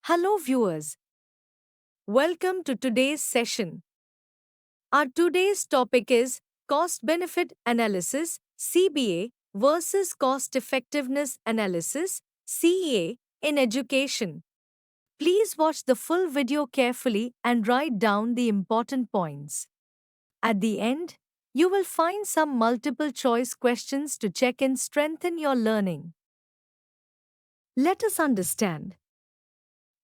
Hello, viewers. Welcome to today's session. Our today's topic is Cost Benefit Analysis (CBA) versus Cost Effectiveness Analysis (CEA) in education. Please watch the full video carefully and write down the important points. At the end, you will find some multiple choice questions to check and strengthen your learning. Let us understand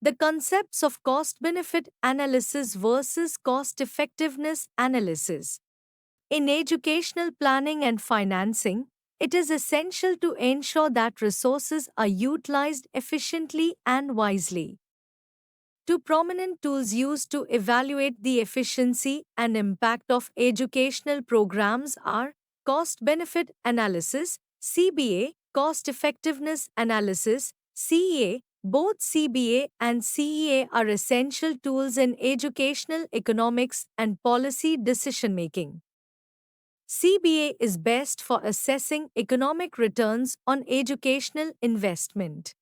the concepts of cost benefit analysis versus cost effectiveness analysis. In educational planning and financing, it is essential to ensure that resources are utilized efficiently and wisely. Two prominent tools used to evaluate the efficiency and impact of educational programs are cost benefit analysis, CBA, cost effectiveness analysis, CEA. Both CBA and CEA are essential tools in educational economics and policy decision making. CBA is best for assessing economic returns on educational investment.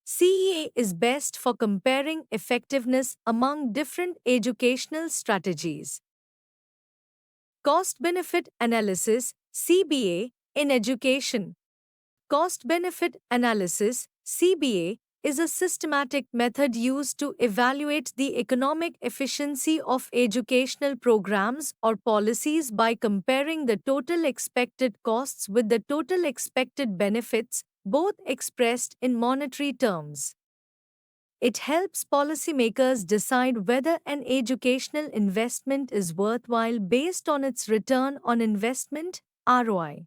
CEA is best for comparing effectiveness among different educational strategies. Cost Benefit Analysis (CBA) in education. Cost Benefit Analysis (CBA) is a systematic method used to evaluate the economic efficiency of educational programs or policies by comparing the total expected costs with the total expected benefits, both expressed in monetary terms. It helps policymakers decide whether an educational investment is worthwhile based on its return on investment (ROI).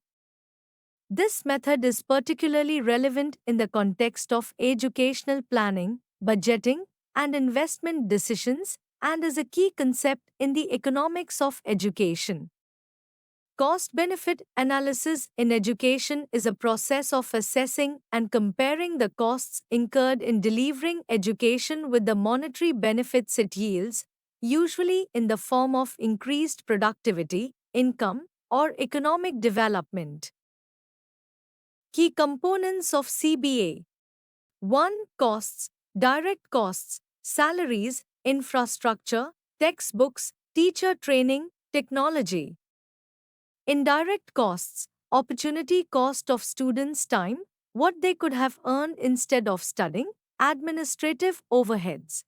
This method is particularly relevant in the context of educational planning, budgeting, and investment decisions, and is a key concept in the economics of education. Cost benefit analysis in education is a process of assessing and comparing the costs incurred in delivering education with the monetary benefits it yields, usually in the form of increased productivity, income, or economic development. Key components of CBA: 1. Costs, direct costs, salaries, infrastructure, textbooks, teacher training, technology. Indirect costs, opportunity cost of students' time, what they could have earned instead of studying, administrative overheads.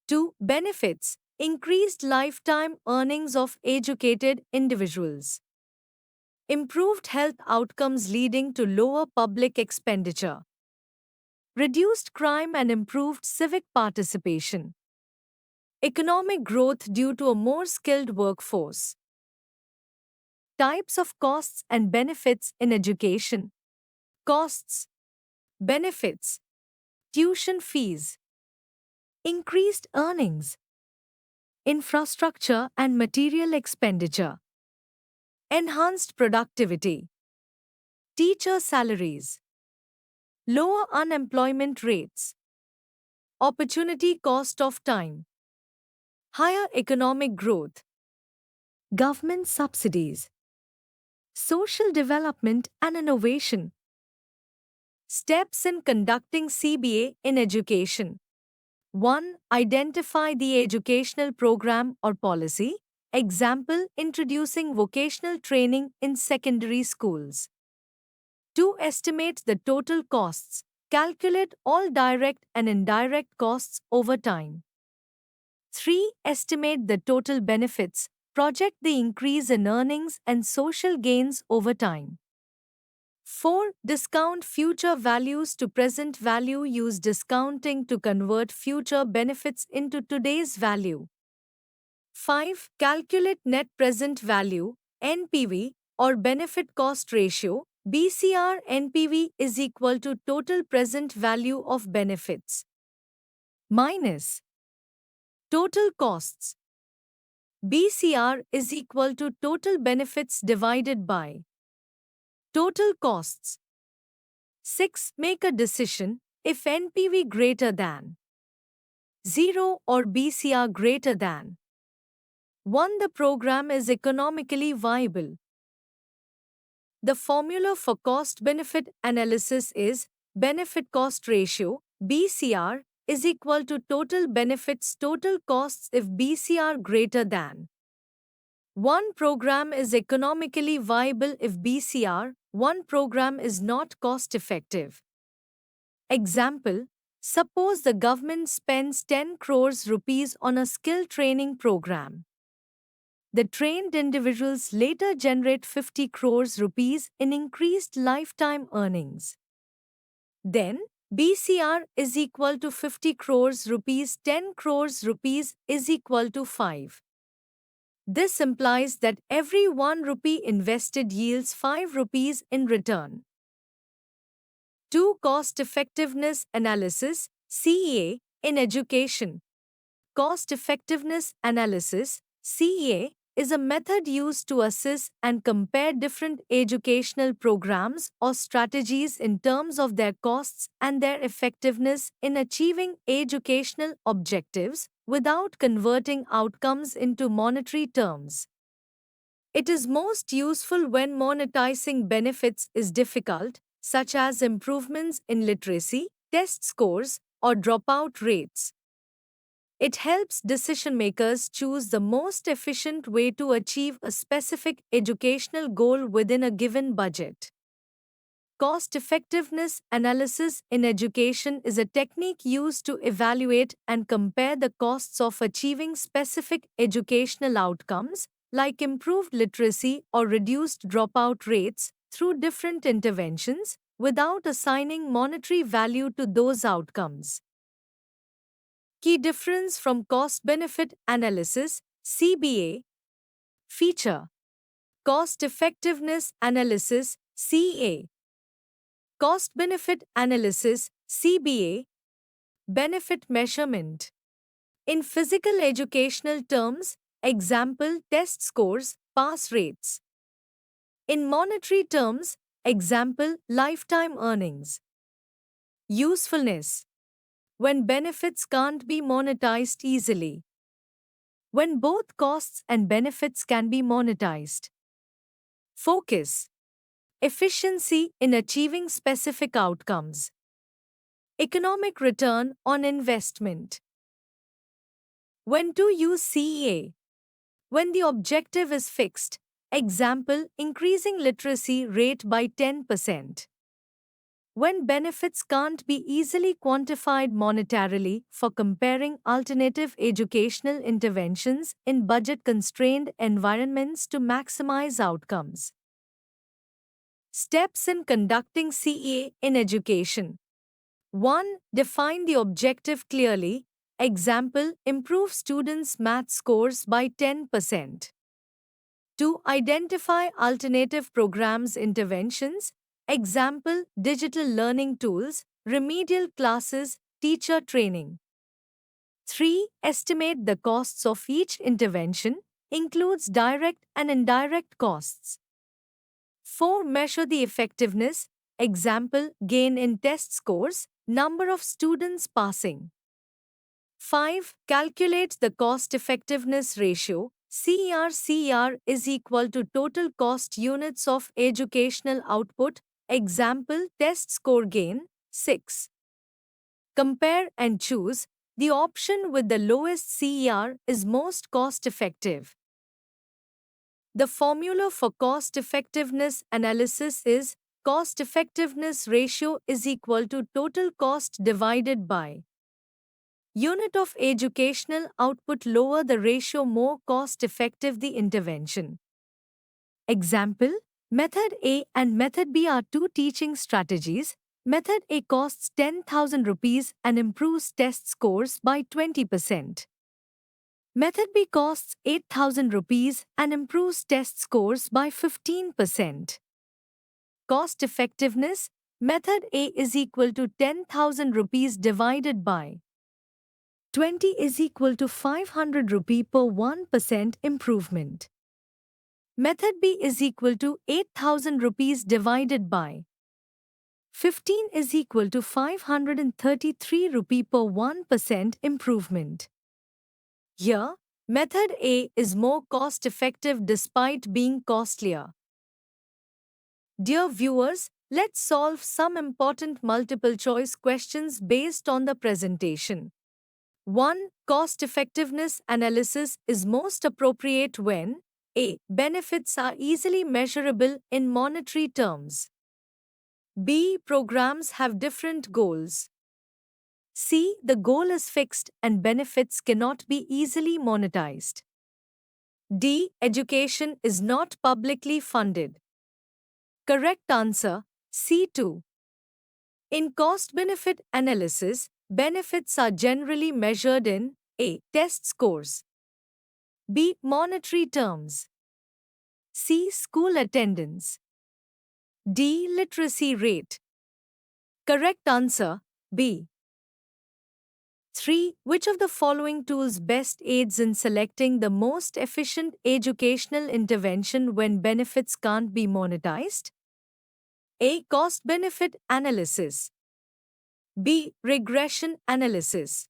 2. Benefits, increased lifetime earnings of educated individuals. Improved health outcomes leading to lower public expenditure. Reduced crime and improved civic participation. Economic growth due to a more skilled workforce. Types of costs and benefits in education. Costs. Benefits. Tuition fees. Increased earnings. Infrastructure and material expenditure. Enhanced productivity. Teacher salaries. Lower unemployment rates. Opportunity cost of time. Higher economic growth. Government subsidies. Social development and innovation. Steps in conducting CBA in education. 1. Identify the educational program or policy. Example, introducing vocational training in secondary schools. 2. Estimate the total costs. Calculate all direct and indirect costs over time. 3. Estimate the total benefits. Project the increase in earnings and social gains over time. 4. Discount future values to present value. Use discounting to convert future benefits into today's value. 5. Calculate net present value, NPV, or benefit cost ratio, BCR. NPV is equal to total present value of benefits minus total costs. BCR is equal to total benefits divided by total costs. 6. Make a decision if NPV greater than 0 or BCR greater than 1. The program is economically viable. The formula for cost benefit analysis is benefit cost ratio, BCR, is equal to total benefits total costs if BCR greater than. One program is economically viable if BCR, one program is not cost effective. Example, suppose the government spends 10 crores rupees on a skill training program. The trained individuals later generate 50 crores rupees in increased lifetime earnings. Then, BCR is equal to 50 crores rupees, 10 crores rupees is equal to 5. This implies that every 1 rupee invested yields 5 rupees in return. 2. Cost Effectiveness Analysis (CEA) in education. Cost Effectiveness Analysis (CEA) is a method used to assess and compare different educational programs or strategies in terms of their costs and their effectiveness in achieving educational objectives without converting outcomes into monetary terms. It is most useful when monetizing benefits is difficult, such as improvements in literacy, test scores, or dropout rates. It helps decision makers choose the most efficient way to achieve a specific educational goal within a given budget. Cost effectiveness analysis in education is a technique used to evaluate and compare the costs of achieving specific educational outcomes, like improved literacy or reduced dropout rates, through different interventions, without assigning monetary value to those outcomes. Key difference from cost-benefit analysis (CBA) feature. Cost-effectiveness analysis (CA). Cost-benefit analysis (CBA). Benefit measurement. In physical educational terms, example test scores, pass rates. In monetary terms, example lifetime earnings. Usefulness. When benefits can't be monetized easily. When both costs and benefits can be monetized. Focus. Efficiency in achieving specific outcomes. Economic return on investment. When to use CEA. When the objective is fixed, example increasing literacy rate by 10%. When benefits can't be easily quantified monetarily for comparing alternative educational interventions in budget-constrained environments to maximize outcomes. Steps in conducting CEA in education. 1. Define the objective clearly. Example, improve students' math scores by 10%. 2. Identify alternative programs interventions. Example, digital learning tools, remedial classes, teacher training. 3. Estimate the costs of each intervention, includes direct and indirect costs. 4. Measure the effectiveness, example, gain in test scores, number of students passing. 5. Calculate the cost-effectiveness ratio, CER. CER is equal to total cost units of educational output, example, test score gain, 6. Compare and choose. The option with the lowest CER is most cost-effective. The formula for cost-effectiveness analysis is cost-effectiveness ratio is equal to total cost divided by unit of educational output. Lower the ratio, more cost-effective the intervention. Example, Method A and Method B are two teaching strategies. Method A costs 10,000 rupees and improves test scores by 20%. Method B costs 8,000 rupees and improves test scores by 15%. Cost effectiveness, Method A is equal to 10,000 rupees divided by 20 is equal to 500 rupee per 1% improvement. Method B is equal to 8,000 rupees divided by 15 is equal to 533 rupee per 1% improvement. Here, Method A is more cost-effective despite being costlier. Dear viewers, Let's solve some important multiple choice questions based on the presentation. 1. Cost effectiveness analysis is most appropriate when A. Benefits are easily measurable in monetary terms. B. Programs have different goals. C. The goal is fixed and benefits cannot be easily monetized. D. Education is not publicly funded. Correct answer C2. In cost benefit analysis, benefits are generally measured in A. Test scores, B. Monetary terms, C. School attendance, D. Literacy rate. Correct answer B. 3. Which of the following tools best aids in selecting the most efficient educational intervention when benefits can't be monetized? A. Cost benefit analysis, B. Regression analysis,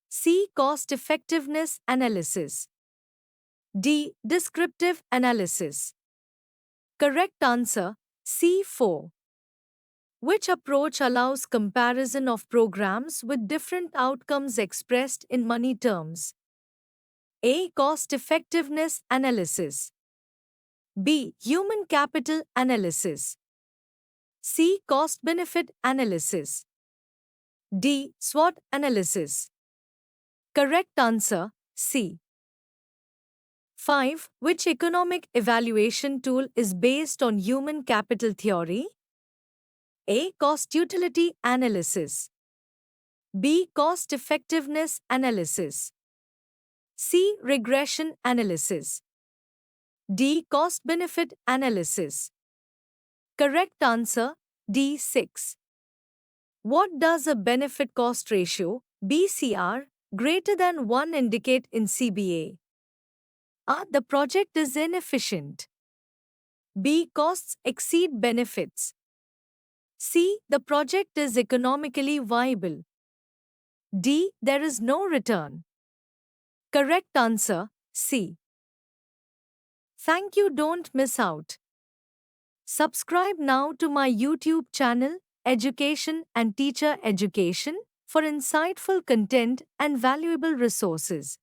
C. Cost effectiveness analysis, D. Descriptive analysis. Correct answer C4. Which approach allows comparison of programs with different outcomes expressed in money terms? A. Cost effectiveness analysis, B. Human capital analysis, C. Cost benefit analysis, D. SWOT analysis. Correct answer C. 5. Which economic evaluation tool is based on human capital theory? A. Cost utility analysis, B. Cost effectiveness analysis, C. Regression analysis, D. Cost benefit analysis. Correct answer D6. What does a benefit cost ratio BCR greater than 1 indicate in CBA? A. The project is inefficient. B. Costs exceed benefits. C. The project is economically viable. D. There is no return. Correct answer C. Thank you. Don't miss out. Subscribe now to my YouTube channel, Education and Teacher Education, for insightful content and valuable resources.